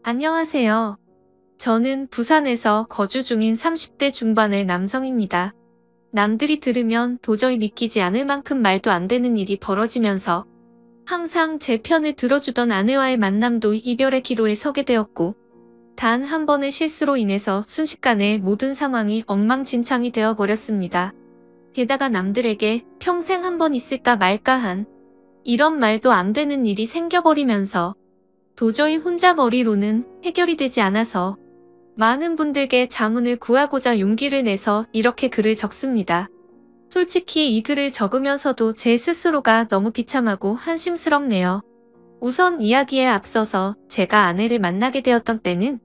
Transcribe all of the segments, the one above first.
안녕하세요. 저는 부산에서 거주 중인 30대 중반의 남성입니다. 남들이 들으면 도저히 믿기지 않을 만큼 말도 안 되는 일이 벌어지면서 항상 제 편을 들어주던 아내와의 만남도 이별의 기로에 서게 되었고, 단 한 번의 실수로 인해서 순식간에 모든 상황이 엉망진창이 되어버렸습니다. 게다가 남들에게 평생 한 번 있을까 말까 한 이런 말도 안 되는 일이 생겨버리면서 도저히 혼자 머리로는 해결이 되지 않아서 많은 분들께 자문을 구하고자 용기를 내서 이렇게 글을 적습니다. 솔직히 이 글을 적으면서도 제 스스로가 너무 비참하고 한심스럽네요. 우선 이야기에 앞서서 제가 아내를 만나게 되었던 때는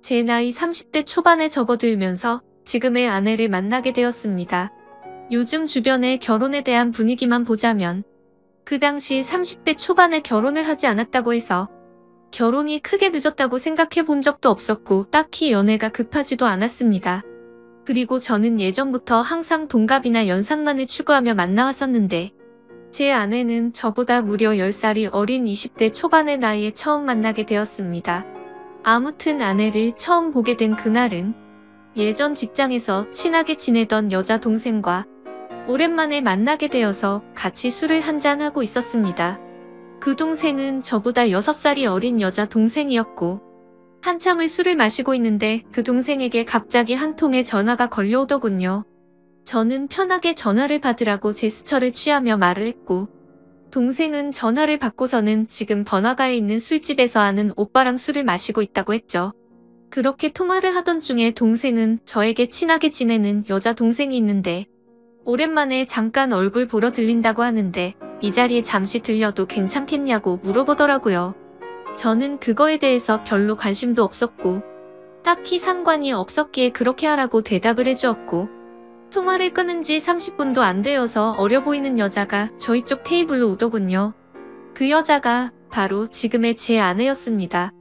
제 나이 30대 초반에 접어들면서 지금의 아내를 만나게 되었습니다. 요즘 주변의 결혼에 대한 분위기만 보자면 그 당시 30대 초반에 결혼을 하지 않았다고 해서 결혼이 크게 늦었다고 생각해 본 적도 없었고 딱히 연애가 급하지도 않았습니다. 그리고 저는 예전부터 항상 동갑이나 연상만을 추구하며 만나왔었는데 제 아내는 저보다 무려 10살이 어린 20대 초반의 나이에 처음 만나게 되었습니다. 아무튼 아내를 처음 보게 된 그날은 예전 직장에서 친하게 지내던 여자 동생과 오랜만에 만나게 되어서 같이 술을 한잔하고 있었습니다. 그 동생은 저보다 6살이 어린 여자 동생이었고 한참을 술을 마시고 있는데 그 동생에게 갑자기 한 통의 전화가 걸려오더군요. 저는 편하게 전화를 받으라고 제스처를 취하며 말을 했고 동생은 전화를 받고서는 지금 번화가에 있는 술집에서 아는 오빠랑 술을 마시고 있다고 했죠. 그렇게 통화를 하던 중에 동생은 저에게 친하게 지내는 여자 동생이 있는데 오랜만에 잠깐 얼굴 보러 들린다고 하는데 이 자리에 잠시 들려도 괜찮겠냐고 물어보더라고요. 저는 그거에 대해서 별로 관심도 없었고 딱히 상관이 없었기에 그렇게 하라고 대답을 해주었고 통화를 끊은 지 30분도 안 되어서 어려 보이는 여자가 저희 쪽 테이블로 오더군요. 그 여자가 바로 지금의 제 아내였습니다.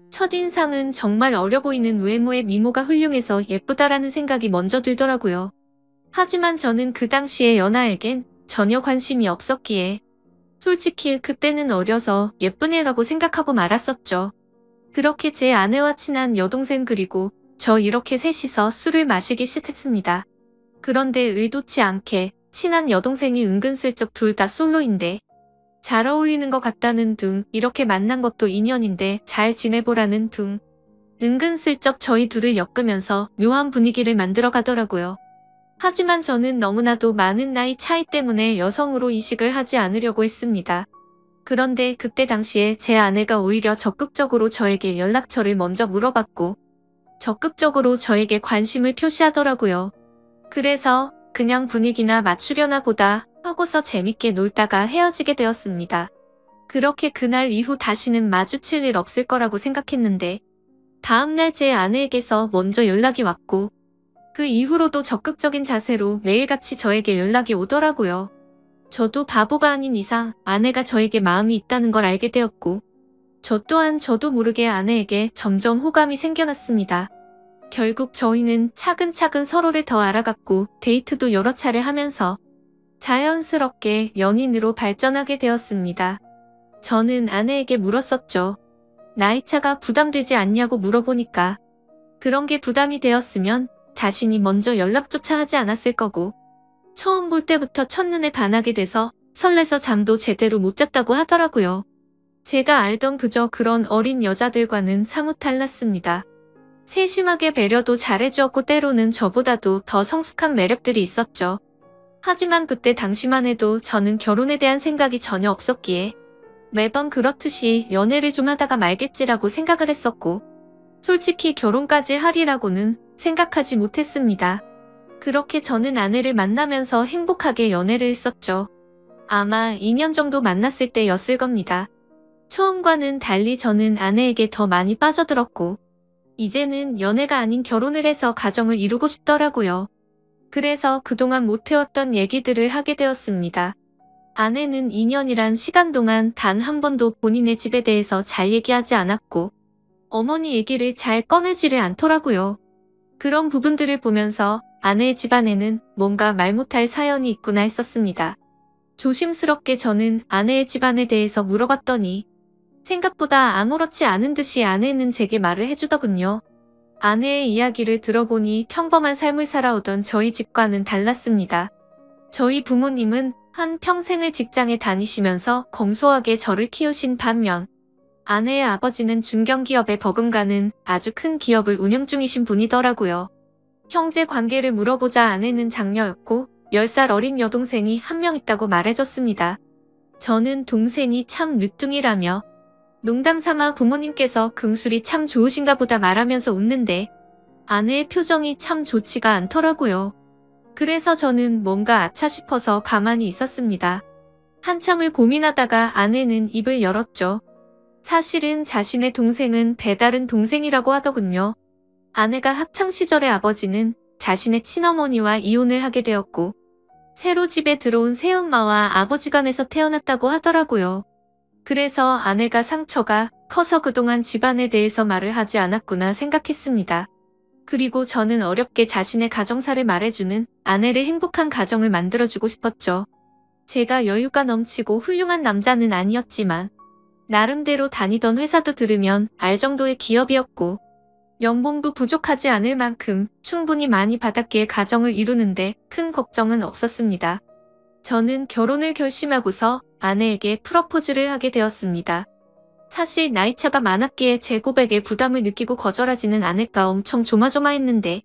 첫인상은 정말 어려 보이는 외모에 미모가 훌륭해서 예쁘다라는 생각이 먼저 들더라고요. 하지만 저는 그 당시에 연하에겐 전혀 관심이 없었기에 솔직히 그때는 어려서 예쁜 애라고 생각하고 말았었죠. 그렇게 제 아내와 친한 여동생 그리고 저 이렇게 셋이서 술을 마시기 시작했습니다. 그런데 의도치 않게 친한 여동생이 은근슬쩍 둘 다 솔로인데 잘 어울리는 것 같다는 둥, 이렇게 만난 것도 인연인데 잘 지내보라는 둥, 은근슬쩍 저희 둘을 엮으면서 묘한 분위기를 만들어 가더라고요. 하지만 저는 너무나도 많은 나이 차이 때문에 여성으로 인식을 하지 않으려고 했습니다. 그런데 그때 당시에 제 아내가 오히려 적극적으로 저에게 연락처를 먼저 물어봤고 적극적으로 저에게 관심을 표시하더라고요. 그래서 그냥 분위기나 맞추려나 보다 하고서 재밌게 놀다가 헤어지게 되었습니다. 그렇게 그날 이후 다시는 마주칠 일 없을 거라고 생각했는데 다음날 제 아내에게서 먼저 연락이 왔고 그 이후로도 적극적인 자세로 매일같이 저에게 연락이 오더라고요. 저도 바보가 아닌 이상 아내가 저에게 마음이 있다는 걸 알게 되었고 저 또한 저도 모르게 아내에게 점점 호감이 생겨났습니다. 결국 저희는 차근차근 서로를 더 알아갔고 데이트도 여러 차례 하면서 자연스럽게 연인으로 발전하게 되었습니다. 저는 아내에게 물었었죠. 나이차가 부담되지 않냐고 물어보니까 그런 게 부담이 되었으면 자신이 먼저 연락조차 하지 않았을 거고 처음 볼 때부터 첫눈에 반하게 돼서 설레서 잠도 제대로 못 잤다고 하더라고요. 제가 알던 그저 그런 어린 여자들과는 사뭇 달랐습니다. 세심하게 배려도 잘해주었고 때로는 저보다도 더 성숙한 매력들이 있었죠. 하지만 그때 당시만 해도 저는 결혼에 대한 생각이 전혀 없었기에 매번 그렇듯이 연애를 좀 하다가 말겠지라고 생각을 했었고 솔직히 결혼까지 하리라고는 생각하지 못했습니다. 그렇게 저는 아내를 만나면서 행복하게 연애를 했었죠. 아마 2년 정도 만났을 때였을 겁니다. 처음과는 달리 저는 아내에게 더 많이 빠져들었고 이제는 연애가 아닌 결혼을 해서 가정을 이루고 싶더라고요. 그래서 그동안 못해왔던 얘기들을 하게 되었습니다. 아내는 2년이란 시간 동안 단 한 번도 본인의 집에 대해서 잘 얘기하지 않았고 어머니 얘기를 잘 꺼내지를 않더라고요. 그런 부분들을 보면서 아내의 집안에는 뭔가 말 못할 사연이 있구나 했었습니다. 조심스럽게 저는 아내의 집안에 대해서 물어봤더니 생각보다 아무렇지 않은 듯이 아내는 제게 말을 해주더군요. 아내의 이야기를 들어보니 평범한 삶을 살아오던 저희 집과는 달랐습니다. 저희 부모님은 한 평생을 직장에 다니시면서 검소하게 저를 키우신 반면 아내의 아버지는 중견기업에 버금가는 아주 큰 기업을 운영 중이신 분이더라고요. 형제 관계를 물어보자 아내는 장녀였고 10살 어린 여동생이 한 명 있다고 말해줬습니다. 저는 동생이 참 늦둥이라며 농담삼아 부모님께서 금술이 참 좋으신가 보다 말하면서 웃는데 아내의 표정이 참 좋지가 않더라고요. 그래서 저는 뭔가 아차 싶어서 가만히 있었습니다. 한참을 고민하다가 아내는 입을 열었죠. 사실은 자신의 동생은 배다른 동생이라고 하더군요. 아내가 학창시절의 아버지는 자신의 친어머니와 이혼을 하게 되었고 새로 집에 들어온 새엄마와 아버지 간에서 태어났다고 하더라고요. 그래서 아내가 상처가 커서 그동안 집안에 대해서 말을 하지 않았구나 생각했습니다. 그리고 저는 어렵게 자신의 가정사를 말해주는 아내를 행복한 가정을 만들어주고 싶었죠. 제가 여유가 넘치고 훌륭한 남자는 아니었지만 나름대로 다니던 회사도 들으면 알 정도의 기업이었고 연봉도 부족하지 않을 만큼 충분히 많이 받았기에 가정을 이루는데 큰 걱정은 없었습니다. 저는 결혼을 결심하고서 아내에게 프러포즈를 하게 되었습니다. 사실 나이차가 많았기에 제 고백에 부담을 느끼고 거절하지는 않을까 엄청 조마조마했는데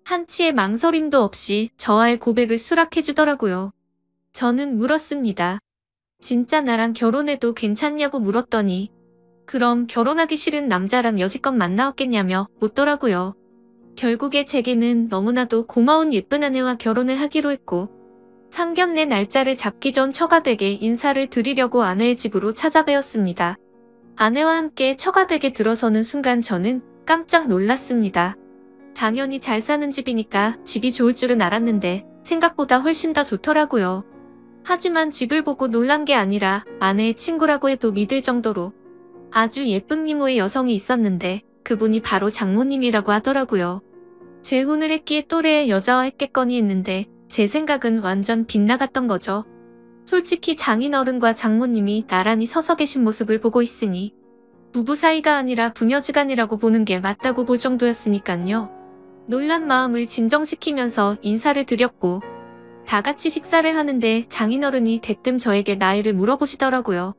한치의 망설임도 없이 저와의 고백을 수락해주더라고요. 저는 물었습니다. 진짜 나랑 결혼해도 괜찮냐고 물었더니 그럼 결혼하기 싫은 남자랑 여지껏 만나왔겠냐며 묻더라고요. 결국에 제게는 너무나도 고마운 예쁜 아내와 결혼을 하기로 했고 상견례 날짜를 잡기 전 처가댁에 인사를 드리려고 아내의 집으로 찾아뵈었습니다. 아내와 함께 처가댁에 들어서는 순간 저는 깜짝 놀랐습니다. 당연히 잘 사는 집이니까 집이 좋을 줄은 알았는데 생각보다 훨씬 더 좋더라고요. 하지만 집을 보고 놀란 게 아니라 아내의 친구라고 해도 믿을 정도로 아주 예쁜 미모의 여성이 있었는데 그분이 바로 장모님이라고 하더라고요. 재혼을 했기에 또래의 여자와 했겠거니 했는데 제 생각은 완전 빗나갔던 거죠. 솔직히 장인어른과 장모님이 나란히 서서 계신 모습을 보고 있으니 부부 사이가 아니라 부녀지간이라고 보는 게 맞다고 볼 정도였으니깐요. 놀란 마음을 진정시키면서 인사를 드렸고 다 같이 식사를 하는데 장인어른이 대뜸 저에게 나이를 물어보시더라고요.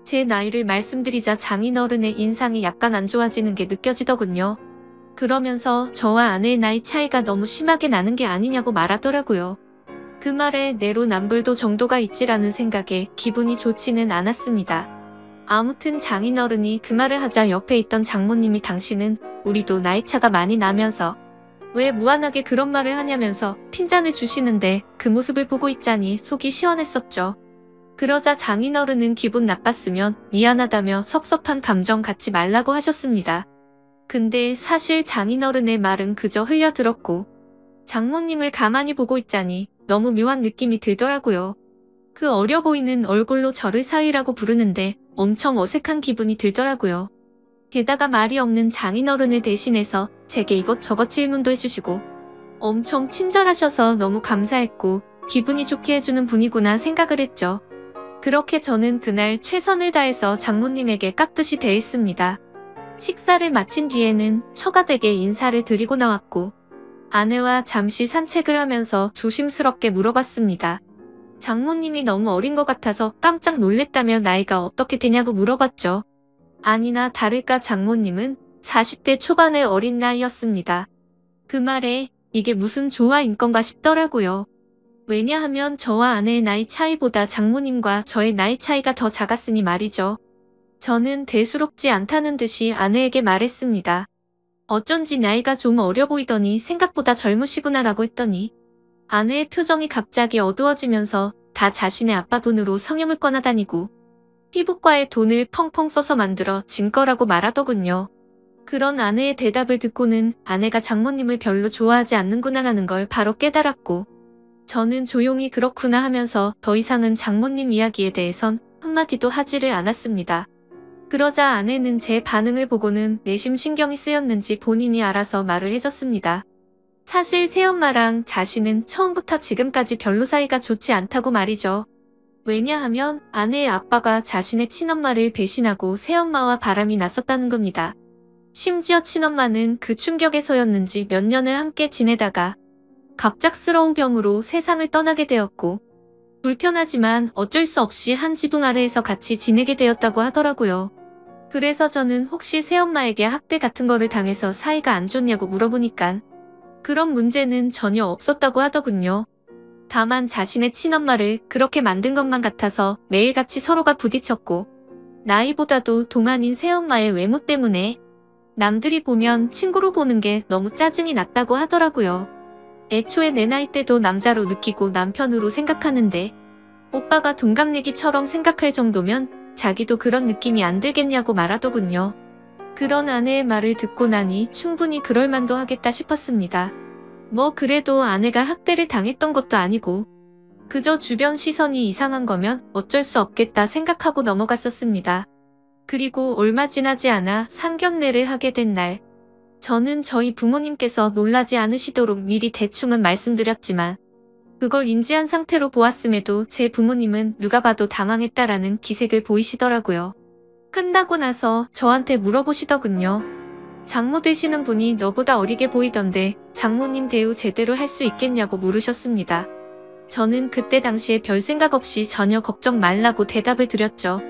제 나이를 말씀드리자 장인어른의 인상이 약간 안 좋아지는 게 느껴지더군요. 그러면서 저와 아내의 나이 차이가 너무 심하게 나는 게 아니냐고 말하더라고요. 그 말에 내로남불도 정도가 있지라는 생각에 기분이 좋지는 않았습니다. 아무튼 장인어른이 그 말을 하자 옆에 있던 장모님이 당신은 우리도 나이차가 많이 나면서 왜 무한하게 그런 말을 하냐면서 핀잔을 주시는데 그 모습을 보고 있자니 속이 시원했었죠. 그러자 장인어른은 기분 나빴으면 미안하다며 섭섭한 감정 갖지 말라고 하셨습니다. 근데 사실 장인어른의 말은 그저 흘려들었고 장모님을 가만히 보고 있자니 너무 묘한 느낌이 들더라고요. 그 어려 보이는 얼굴로 저를 사위라고 부르는데 엄청 어색한 기분이 들더라고요. 게다가 말이 없는 장인어른을 대신해서 제게 이것저것 질문도 해주시고 엄청 친절하셔서 너무 감사했고 기분이 좋게 해주는 분이구나 생각을 했죠. 그렇게 저는 그날 최선을 다해서 장모님에게 깍듯이 대했습니다. 식사를 마친 뒤에는 처가댁에 인사를 드리고 나왔고 아내와 잠시 산책을 하면서 조심스럽게 물어봤습니다. 장모님이 너무 어린 것 같아서 깜짝 놀랬다며 나이가 어떻게 되냐고 물어봤죠. 아니나 다를까 장모님은 40대 초반의 어린 나이였습니다. 그 말에 이게 무슨 조화인 건가 싶더라고요. 왜냐하면 저와 아내의 나이 차이보다 장모님과 저의 나이 차이가 더 작았으니 말이죠. 저는 대수롭지 않다는 듯이 아내에게 말했습니다. 어쩐지 나이가 좀 어려 보이더니 생각보다 젊으시구나라고 했더니 아내의 표정이 갑자기 어두워지면서 다 자신의 아빠 돈으로 성형을 꺼나 다니고 피부과에 돈을 펑펑 써서 만들어 진 거라고 말하더군요. 그런 아내의 대답을 듣고는 아내가 장모님을 별로 좋아하지 않는구나라는 걸 바로 깨달았고 저는 조용히 그렇구나 하면서 더 이상은 장모님 이야기에 대해선 한마디도 하지를 않았습니다. 그러자 아내는 제 반응을 보고는 내심 신경이 쓰였는지 본인이 알아서 말을 해줬습니다. 사실 새엄마랑 자신은 처음부터 지금까지 별로 사이가 좋지 않다고 말이죠. 왜냐하면 아내의 아빠가 자신의 친엄마를 배신하고 새엄마와 바람이 났었다는 겁니다. 심지어 친엄마는 그 충격에서였는지 몇 년을 함께 지내다가 갑작스러운 병으로 세상을 떠나게 되었고, 불편하지만 어쩔 수 없이 한 지붕 아래에서 같이 지내게 되었다고 하더라고요. 그래서 저는 혹시 새엄마에게 학대 같은 거를 당해서 사이가 안 좋냐고 물어보니깐 그런 문제는 전혀 없었다고 하더군요. 다만 자신의 친엄마를 그렇게 만든 것만 같아서 매일같이 서로가 부딪혔고, 나이보다도 동안인 새엄마의 외모 때문에 남들이 보면 친구로 보는 게 너무 짜증이 났다고 하더라고요. 애초에 내 나이 때도 남자로 느끼고 남편으로 생각하는데 오빠가 동갑내기처럼 생각할 정도면 자기도 그런 느낌이 안 들겠냐고 말하더군요. 그런 아내의 말을 듣고 나니 충분히 그럴 만도 하겠다 싶었습니다. 뭐 그래도 아내가 학대를 당했던 것도 아니고 그저 주변 시선이 이상한 거면 어쩔 수 없겠다 생각하고 넘어갔었습니다. 그리고 얼마 지나지 않아 상견례를 하게 된 날, 저는 저희 부모님께서 놀라지 않으시도록 미리 대충은 말씀드렸지만 그걸 인지한 상태로 보았음에도 제 부모님은 누가 봐도 당황했다라는 기색을 보이시더라고요. 끝나고 나서 저한테 물어보시더군요. 장모 되시는 분이 너보다 어리게 보이던데 장모님 대우 제대로 할 수 있겠냐고 물으셨습니다. 저는 그때 당시에 별 생각 없이 전혀 걱정 말라고 대답을 드렸죠.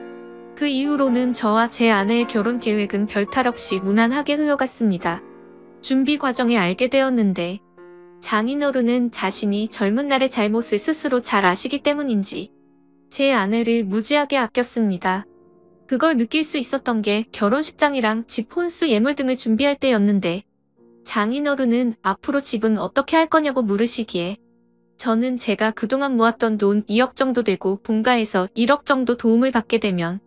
그 이후로는 저와 제 아내의 결혼 계획은 별탈 없이 무난하게 흘러갔습니다. 준비 과정에 알게 되었는데 장인어른은 자신이 젊은 날의 잘못을 스스로 잘 아시기 때문인지 제 아내를 무지하게 아꼈습니다. 그걸 느낄 수 있었던 게 결혼식장이랑 집 혼수 예물 등을 준비할 때였는데 장인어른은 앞으로 집은 어떻게 할 거냐고 물으시기에 저는 제가 그동안 모았던 돈 2억 정도 되고 본가에서 1억 정도 도움을 받게 되면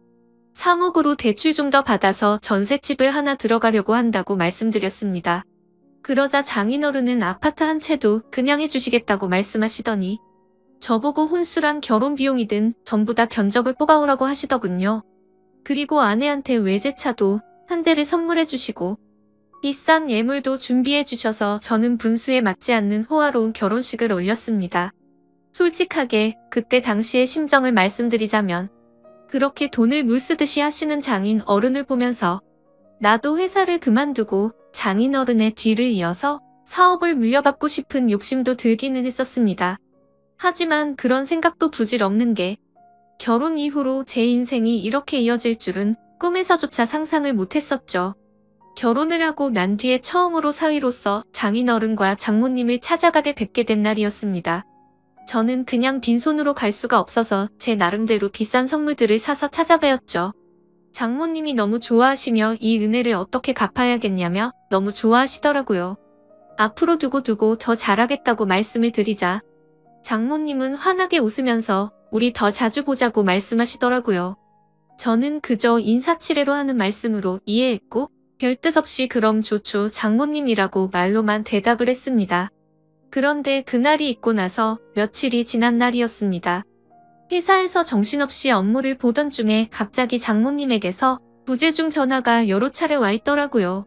3억으로 대출 좀 더 받아서 전셋집을 하나 들어가려고 한다고 말씀드렸습니다. 그러자 장인어른은 아파트 한 채도 그냥 해주시겠다고 말씀하시더니 저보고 혼수랑 결혼 비용이든 전부 다 견적을 뽑아오라고 하시더군요. 그리고 아내한테 외제차도 한 대를 선물해 주시고 비싼 예물도 준비해 주셔서 저는 분수에 맞지 않는 호화로운 결혼식을 올렸습니다. 솔직하게 그때 당시의 심정을 말씀드리자면 그렇게 돈을 물 쓰듯이 하시는 장인 어른을 보면서 나도 회사를 그만두고 장인 어른의 뒤를 이어서 사업을 물려받고 싶은 욕심도 들기는 했었습니다. 하지만 그런 생각도 부질없는 게 결혼 이후로 제 인생이 이렇게 이어질 줄은 꿈에서조차 상상을 못했었죠. 결혼을 하고 난 뒤에 처음으로 사위로서 장인 어른과 장모님을 찾아가게 뵙게 된 날이었습니다. 저는 그냥 빈손으로 갈 수가 없어서 제 나름대로 비싼 선물들을 사서 찾아뵈었죠. 장모님이 너무 좋아하시며 이 은혜를 어떻게 갚아야겠냐며 너무 좋아하시더라고요. 앞으로 두고 더 잘하겠다고 말씀을 드리자 장모님은 환하게 웃으면서 우리 더 자주 보자고 말씀하시더라고요. 저는 그저 인사치레로 하는 말씀으로 이해했고 별 뜻 없이 그럼 좋죠 장모님이라고 말로만 대답을 했습니다. 그런데 그날이 있고 나서 며칠이 지난 날이었습니다. 회사에서 정신없이 업무를 보던 중에 갑자기 장모님에게서 부재중 전화가 여러 차례 와 있더라고요.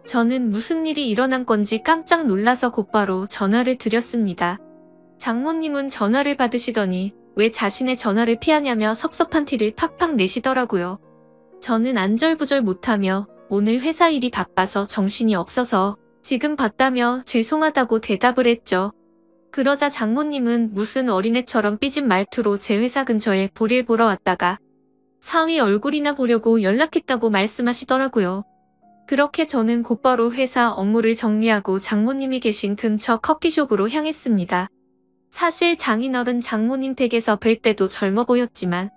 저는 무슨 일이 일어난 건지 깜짝 놀라서 곧바로 전화를 드렸습니다. 장모님은 전화를 받으시더니 왜 자신의 전화를 피하냐며 섭섭한 티를 팍팍 내시더라고요. 저는 안절부절 못하며 오늘 회사 일이 바빠서 정신이 없어서 지금 봤다며 죄송하다고 대답을 했죠. 그러자 장모님은 무슨 어린애처럼 삐진 말투로 제 회사 근처에 볼일 보러 왔다가 사위 얼굴이나 보려고 연락했다고 말씀하시더라고요. 그렇게 저는 곧바로 회사 업무를 정리하고 장모님이 계신 근처 커피숍으로 향했습니다. 사실 장인어른 장모님 댁에서 뵐 때도 젊어 보였지만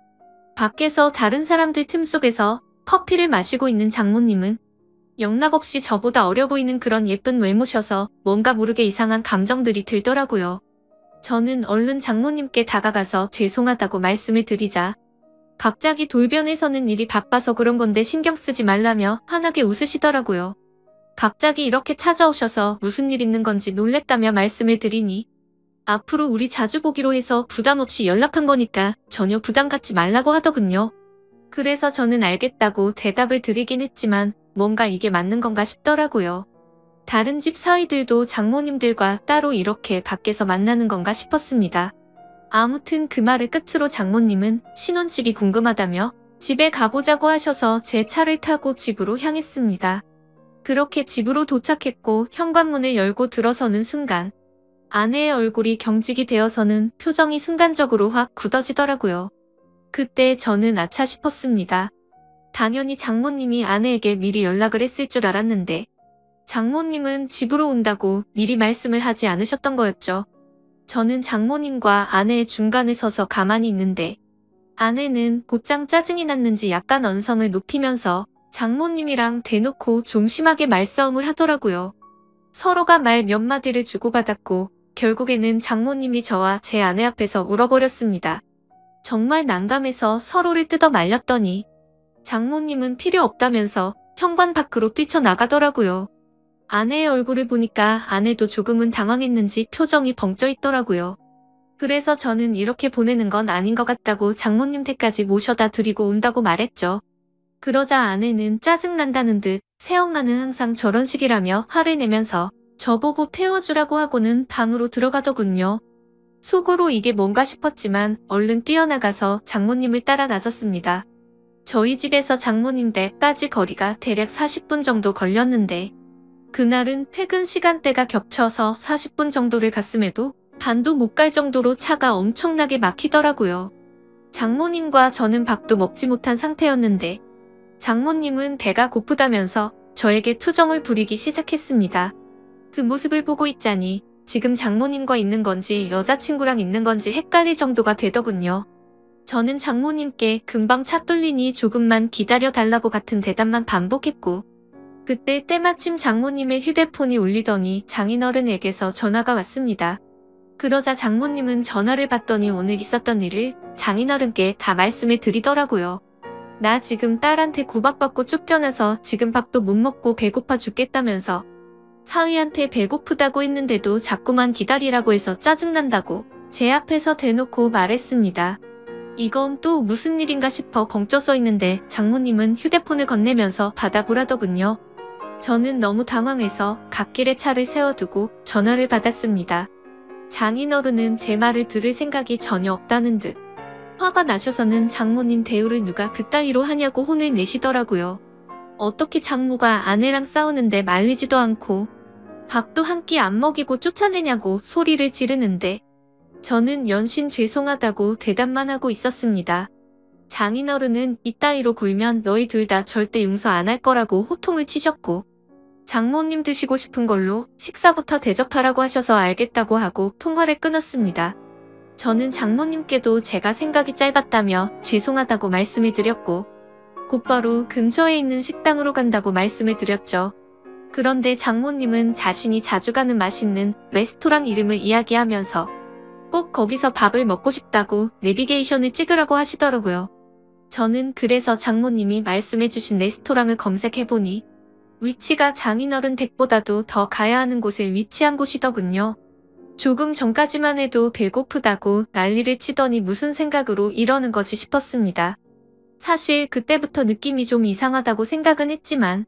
밖에서 다른 사람들 틈 속에서 커피를 마시고 있는 장모님은 영락없이 저보다 어려 보이는 그런 예쁜 외모셔서 뭔가 모르게 이상한 감정들이 들더라고요. 저는 얼른 장모님께 다가가서 죄송하다고 말씀을 드리자 갑자기 돌변해서는 일이 바빠서 그런 건데 신경 쓰지 말라며 환하게 웃으시더라고요. 갑자기 이렇게 찾아오셔서 무슨 일 있는 건지 놀랬다며 말씀을 드리니 앞으로 우리 자주 보기로 해서 부담 없이 연락한 거니까 전혀 부담 갖지 말라고 하더군요. 그래서 저는 알겠다고 대답을 드리긴 했지만 뭔가 이게 맞는 건가 싶더라고요. 다른 집 사위들도 장모님들과 따로 이렇게 밖에서 만나는 건가 싶었습니다. 아무튼 그 말을 끝으로 장모님은 신혼집이 궁금하다며 집에 가보자고 하셔서 제 차를 타고 집으로 향했습니다. 그렇게 집으로 도착했고 현관문을 열고 들어서는 순간 아내의 얼굴이 경직이 되어서는 표정이 순간적으로 확 굳어지더라고요. 그때 저는 아차 싶었습니다. 당연히 장모님이 아내에게 미리 연락을 했을 줄 알았는데 장모님은 집으로 온다고 미리 말씀을 하지 않으셨던 거였죠. 저는 장모님과 아내의 중간에 서서 가만히 있는데 아내는 곧장 짜증이 났는지 약간 언성을 높이면서 장모님이랑 대놓고 좀 심하게 말싸움을 하더라고요. 서로가 말 몇 마디를 주고받았고 결국에는 장모님이 저와 제 아내 앞에서 울어버렸습니다. 정말 난감해서 서로를 뜯어 말렸더니 장모님은 필요 없다면서 현관 밖으로 뛰쳐나가더라고요. 아내의 얼굴을 보니까 아내도 조금은 당황했는지 표정이 벙쪄 있더라고요. 그래서 저는 이렇게 보내는 건 아닌 것 같다고 장모님 댁까지 모셔다 드리고 온다고 말했죠. 그러자 아내는 짜증난다는 듯 새엄마는 항상 저런 식이라며 화를 내면서 저보고 태워주라고 하고는 방으로 들어가더군요. 속으로 이게 뭔가 싶었지만 얼른 뛰어나가서 장모님을 따라 나섰습니다. 저희 집에서 장모님 댁까지 거리가 대략 40분 정도 걸렸는데 그날은 퇴근 시간대가 겹쳐서 40분 정도를 갔음에도 반도 못 갈 정도로 차가 엄청나게 막히더라고요. 장모님과 저는 밥도 먹지 못한 상태였는데 장모님은 배가 고프다면서 저에게 투정을 부리기 시작했습니다. 그 모습을 보고 있자니 지금 장모님과 있는 건지 여자친구랑 있는 건지 헷갈릴 정도가 되더군요. 저는 장모님께 금방 차 뚫리니 조금만 기다려달라고 같은 대답만 반복했고 그때 때마침 장모님의 휴대폰이 울리더니 장인어른에게서 전화가 왔습니다. 그러자 장모님은 전화를 받더니 오늘 있었던 일을 장인어른께 다 말씀을 드리더라고요. 나 지금 딸한테 구박받고 쫓겨나서 지금 밥도 못 먹고 배고파 죽겠다면서 사위한테 배고프다고 했는데도 자꾸만 기다리라고 해서 짜증난다고 제 앞에서 대놓고 말했습니다. 이건 또 무슨 일인가 싶어 벙쪄 서 있는데 장모님은 휴대폰을 건네면서 받아보라더군요. 저는 너무 당황해서 갓길에 차를 세워두고 전화를 받았습니다. 장인어른은 제 말을 들을 생각이 전혀 없다는 듯 화가 나셔서는 장모님 대우를 누가 그따위로 하냐고 혼을 내시더라고요. 어떻게 장모가 아내랑 싸우는데 말리지도 않고 밥도 한 끼 안 먹이고 쫓아내냐고 소리를 지르는데 저는 연신 죄송하다고 대답만 하고 있었습니다. 장인어른은 이따위로 굴면 너희 둘 다 절대 용서 안 할 거라고 호통을 치셨고 장모님 드시고 싶은 걸로 식사부터 대접하라고 하셔서 알겠다고 하고 통화를 끊었습니다. 저는 장모님께도 제가 생각이 짧았다며 죄송하다고 말씀을 드렸고 곧바로 근처에 있는 식당으로 간다고 말씀을 드렸죠. 그런데 장모님은 자신이 자주 가는 맛있는 레스토랑 이름을 이야기하면서 꼭 거기서 밥을 먹고 싶다고 내비게이션을 찍으라고 하시더라고요. 저는 그래서 장모님이 말씀해주신 레스토랑을 검색해보니 위치가 장인어른 댁보다도 더 가야 하는 곳에 위치한 곳이더군요. 조금 전까지만 해도 배고프다고 난리를 치더니 무슨 생각으로 이러는 거지 싶었습니다. 사실 그때부터 느낌이 좀 이상하다고 생각은 했지만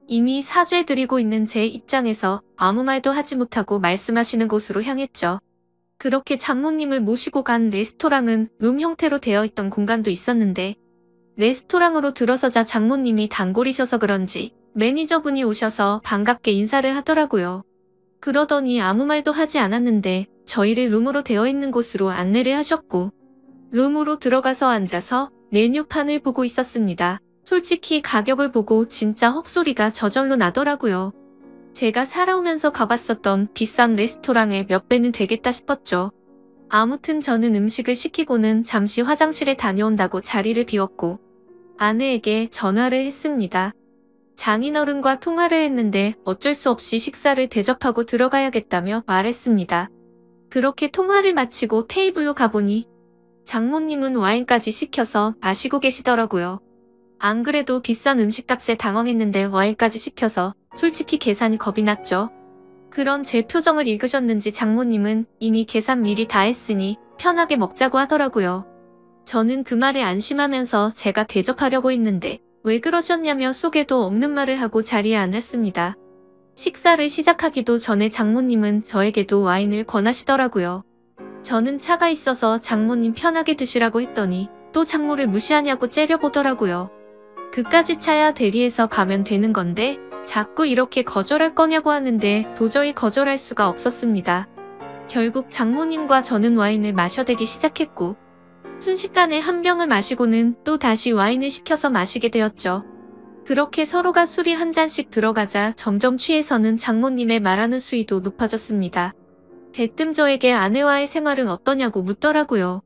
이미 사죄드리고 있는 제 입장에서 아무 말도 하지 못하고 말씀하시는 곳으로 향했죠. 그렇게 장모님을 모시고 간 레스토랑은 룸 형태로 되어 있던 공간도 있었는데 레스토랑으로 들어서자 장모님이 단골이셔서 그런지 매니저분이 오셔서 반갑게 인사를 하더라고요. 그러더니 아무 말도 하지 않았는데 저희를 룸으로 되어 있는 곳으로 안내를 하셨고 룸으로 들어가서 앉아서 메뉴판을 보고 있었습니다. 솔직히 가격을 보고 진짜 헛소리가 저절로 나더라고요. 제가 살아오면서 가봤었던 비싼 레스토랑의 몇 배는 되겠다 싶었죠. 아무튼 저는 음식을 시키고는 잠시 화장실에 다녀온다고 자리를 비웠고 아내에게 전화를 했습니다. 장인어른과 통화를 했는데 어쩔 수 없이 식사를 대접하고 들어가야겠다며 말했습니다. 그렇게 통화를 마치고 테이블로 가보니 장모님은 와인까지 시켜서 마시고 계시더라고요. 안 그래도 비싼 음식값에 당황했는데 와인까지 시켜서 솔직히 계산이 겁이 났죠. 그런 제 표정을 읽으셨는지 장모님은 이미 계산 미리 다 했으니 편하게 먹자고 하더라고요. 저는 그 말에 안심하면서 제가 대접하려고 했는데 왜 그러셨냐며 속에도 없는 말을 하고 자리에 앉았습니다. 식사를 시작하기도 전에 장모님은 저에게도 와인을 권하시더라고요. 저는 차가 있어서 장모님 편하게 드시라고 했더니 또 장모를 무시하냐고 째려보더라고요. 그까짓 차야 대리해서 가면 되는 건데 자꾸 이렇게 거절할 거냐고 하는데 도저히 거절할 수가 없었습니다. 결국 장모님과 저는 와인을 마셔대기 시작했고 순식간에 한 병을 마시고는 또 다시 와인을 시켜서 마시게 되었죠. 그렇게 서로가 술이 한 잔씩 들어가자 점점 취해서는 장모님의 말하는 수위도 높아졌습니다. 대뜸 저에게 아내와의 생활은 어떠냐고 묻더라고요.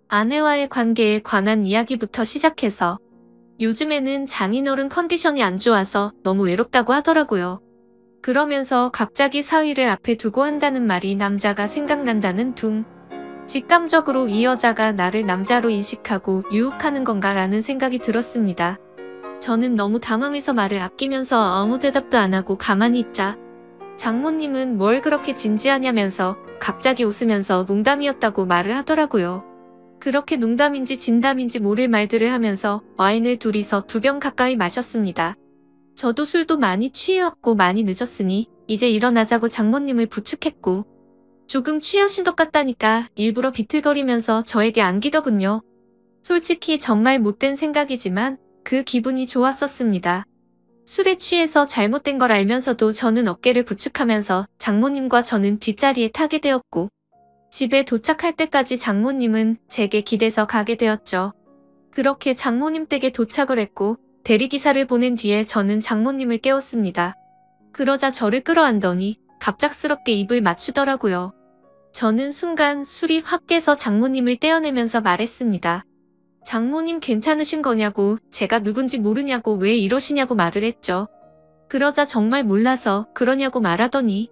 아내와의 관계에 관한 이야기부터 시작해서 요즘에는 장인어른 컨디션이 안 좋아서 너무 외롭다고 하더라고요. 그러면서 갑자기 사위를 앞에 두고 한다는 말이 남자가 생각난다는 둥. 직감적으로 이 여자가 나를 남자로 인식하고 유혹하는 건가 라는 생각이 들었습니다. 저는 너무 당황해서 말을 아끼면서 아무 대답도 안 하고 가만히 있자 장모님은 뭘 그렇게 진지하냐면서 갑자기 웃으면서 농담이었다고 말을 하더라고요. 그렇게 농담인지 진담인지 모를 말들을 하면서 와인을 둘이서 2병 가까이 마셨습니다. 저도 술도 많이 취해왔고 많이 늦었으니 이제 일어나자고 장모님을 부축했고 조금 취하신 것 같다니까 일부러 비틀거리면서 저에게 안기더군요. 솔직히 정말 못된 생각이지만 그 기분이 좋았었습니다. 술에 취해서 잘못된 걸 알면서도 저는 어깨를 부축하면서 장모님과 저는 뒷자리에 타게 되었고 집에 도착할 때까지 장모님은 제게 기대서 가게 되었죠. 그렇게 장모님 댁에 도착을 했고 대리기사를 보낸 뒤에 저는 장모님을 깨웠습니다. 그러자 저를 끌어안더니 갑작스럽게 입을 맞추더라고요. 저는 순간 술이 확 깨서 장모님을 떼어내면서 말했습니다. 장모님 괜찮으신 거냐고, 제가 누군지 모르냐고 왜 이러시냐고 말을 했죠. 그러자 정말 몰라서 그러냐고 말하더니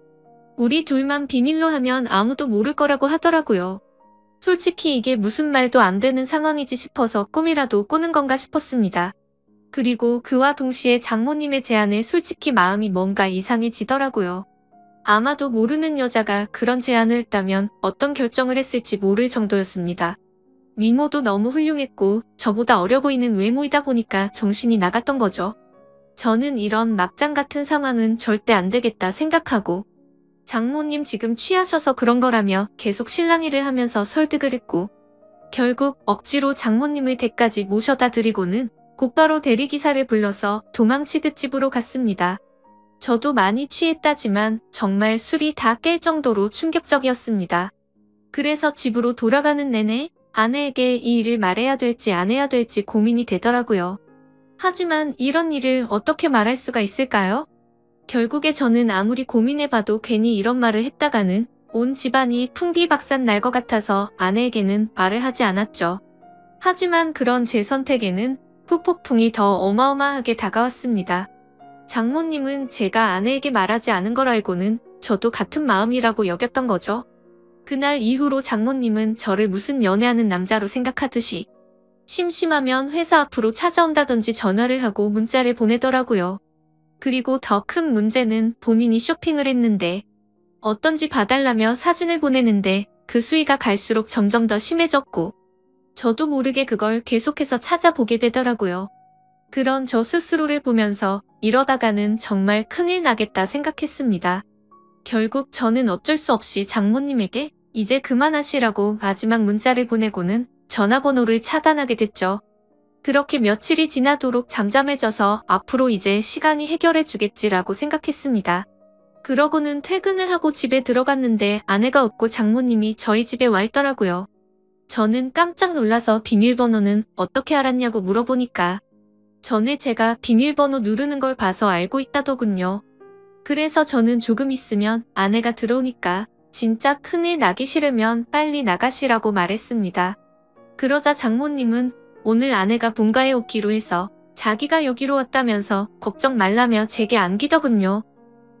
우리 둘만 비밀로 하면 아무도 모를 거라고 하더라고요. 솔직히 이게 무슨 말도 안 되는 상황이지 싶어서 꿈이라도 꾸는 건가 싶었습니다. 그리고 그와 동시에 장모님의 제안에 솔직히 마음이 뭔가 이상해지더라고요. 아마도 모르는 여자가 그런 제안을 했다면 어떤 결정을 했을지 모를 정도였습니다. 미모도 너무 훌륭했고 저보다 어려 보이는 외모이다 보니까 정신이 나갔던 거죠. 저는 이런 막장 같은 상황은 절대 안 되겠다 생각하고 장모님 지금 취하셔서 그런 거라며 계속 실랑이를 하면서 설득을 했고 결국 억지로 장모님을 댁까지 모셔다 드리고는 곧바로 대리기사를 불러서 도망치듯 집으로 갔습니다. 저도 많이 취했다지만 정말 술이 다 깰 정도로 충격적이었습니다. 그래서 집으로 돌아가는 내내 아내에게 이 일을 말해야 될지 안 해야 될지 고민이 되더라고요. 하지만 이런 일을 어떻게 말할 수가 있을까요? 결국에 저는 아무리 고민해봐도 괜히 이런 말을 했다가는 온 집안이 풍비박산 날 것 같아서 아내에게는 말을 하지 않았죠. 하지만 그런 제 선택에는 후폭풍이 더 어마어마하게 다가왔습니다. 장모님은 제가 아내에게 말하지 않은 걸 알고는 저도 같은 마음이라고 여겼던 거죠. 그날 이후로 장모님은 저를 무슨 연애하는 남자로 생각하듯이 심심하면 회사 앞으로 찾아온다든지 전화를 하고 문자를 보내더라고요. 그리고 더 큰 문제는 본인이 쇼핑을 했는데 어떤지 봐달라며 사진을 보내는데 그 수위가 갈수록 점점 더 심해졌고 저도 모르게 그걸 계속해서 찾아보게 되더라고요. 그런 저 스스로를 보면서 이러다가는 정말 큰일 나겠다 생각했습니다. 결국 저는 어쩔 수 없이 장모님에게 이제 그만하시라고 마지막 문자를 보내고는 전화번호를 차단하게 됐죠. 그렇게 며칠이 지나도록 잠잠해져서 앞으로 이제 시간이 해결해 주겠지라고 생각했습니다. 그러고는 퇴근을 하고 집에 들어갔는데 아내가 없고 장모님이 저희 집에 와 있더라고요. 저는 깜짝 놀라서 비밀번호는 어떻게 알았냐고 물어보니까 전에 제가 비밀번호 누르는 걸 봐서 알고 있다더군요. 그래서 저는 조금 있으면 아내가 들어오니까 진짜 큰일 나기 싫으면 빨리 나가시라고 말했습니다. 그러자 장모님은 오늘 아내가 본가에 오기로 해서 자기가 여기로 왔다면서 걱정 말라며 제게 안기더군요.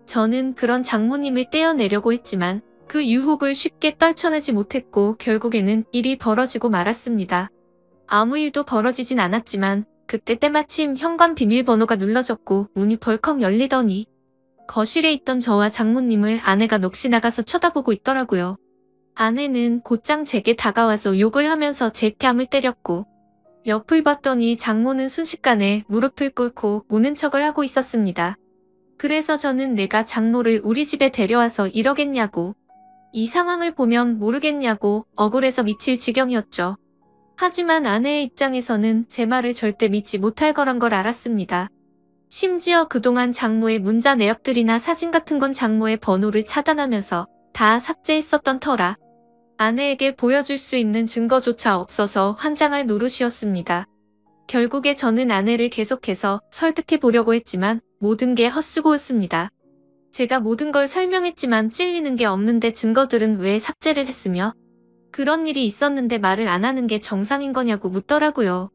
저는 그런 장모님을 떼어내려고 했지만 그 유혹을 쉽게 떨쳐내지 못했고 결국에는 일이 벌어지고 말았습니다. 아무 일도 벌어지진 않았지만 그때 때마침 현관 비밀번호가 눌러졌고 문이 벌컥 열리더니 거실에 있던 저와 장모님을 아내가 넋이 나가서 쳐다보고 있더라고요. 아내는 곧장 제게 다가와서 욕을 하면서 제 뺨을 때렸고 옆을 봤더니 장모는 순식간에 무릎을 꿇고 우는 척을 하고 있었습니다. 그래서 저는 내가 장모를 우리 집에 데려와서 이러겠냐고 이 상황을 보면 모르겠냐고 억울해서 미칠 지경이었죠. 하지만 아내의 입장에서는 제 말을 절대 믿지 못할 거란 걸 알았습니다. 심지어 그동안 장모의 문자 내역들이나 사진 같은 건 장모의 번호를 차단하면서 다 삭제했었던 터라 아내에게 보여줄 수 있는 증거조차 없어서 환장할 노릇이었습니다. 결국에 저는 아내를 계속해서 설득해 보려고 했지만 모든 게 헛수고였습니다. 제가 모든 걸 설명했지만 찔리는 게 없는데 증거들은 왜 삭제를 했으며 그런 일이 있었는데 말을 안 하는 게 정상인 거냐고 묻더라고요.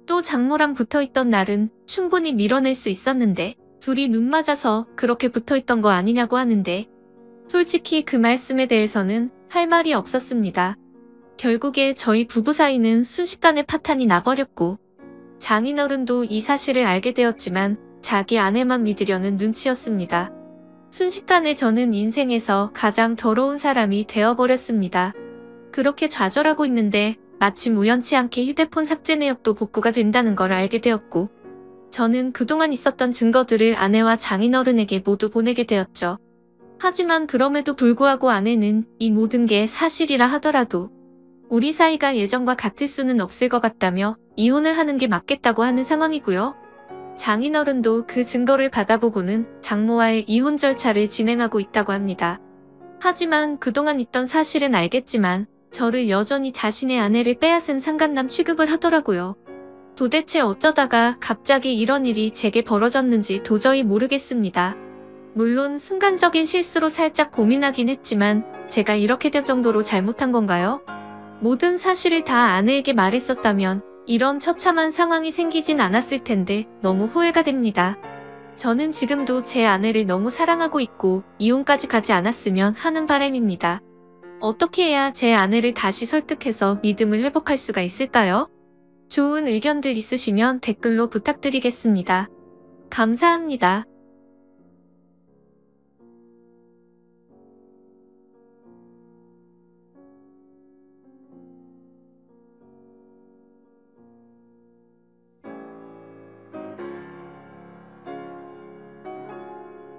또 장모랑 붙어있던 날은 충분히 밀어낼 수 있었는데 둘이 눈 맞아서 그렇게 붙어있던 거 아니냐고 하는데 솔직히 그 말씀에 대해서는 할 말이 없었습니다. 결국에 저희 부부 사이는 순식간에 파탄이 나버렸고 장인어른도 이 사실을 알게 되었지만 자기 아내만 믿으려는 눈치였습니다. 순식간에 저는 인생에서 가장 더러운 사람이 되어버렸습니다. 그렇게 좌절하고 있는데 마침 우연치 않게 휴대폰 삭제 내역도 복구가 된다는 걸 알게 되었고 저는 그동안 있었던 증거들을 아내와 장인어른에게 모두 보내게 되었죠. 하지만 그럼에도 불구하고 아내는 이 모든 게 사실이라 하더라도 우리 사이가 예전과 같을 수는 없을 것 같다며 이혼을 하는 게 맞겠다고 하는 상황이고요. 장인어른도 그 증거를 받아보고는 장모와의 이혼 절차를 진행하고 있다고 합니다. 하지만 그동안 있던 사실은 알겠지만 저를 여전히 자신의 아내를 빼앗은 상간남 취급을 하더라고요. 도대체 어쩌다가 갑자기 이런 일이 제게 벌어졌는지 도저히 모르겠습니다. 물론 순간적인 실수로 살짝 고민하긴 했지만 제가 이렇게 될 정도로 잘못한 건가요? 모든 사실을 다 아내에게 말했었다면 이런 처참한 상황이 생기진 않았을 텐데 너무 후회가 됩니다. 저는 지금도 제 아내를 너무 사랑하고 있고 이혼까지 가지 않았으면 하는 바람입니다. 어떻게 해야 제 아내를 다시 설득해서 믿음을 회복할 수가 있을까요? 좋은 의견들 있으시면 댓글로 부탁드리겠습니다. 감사합니다.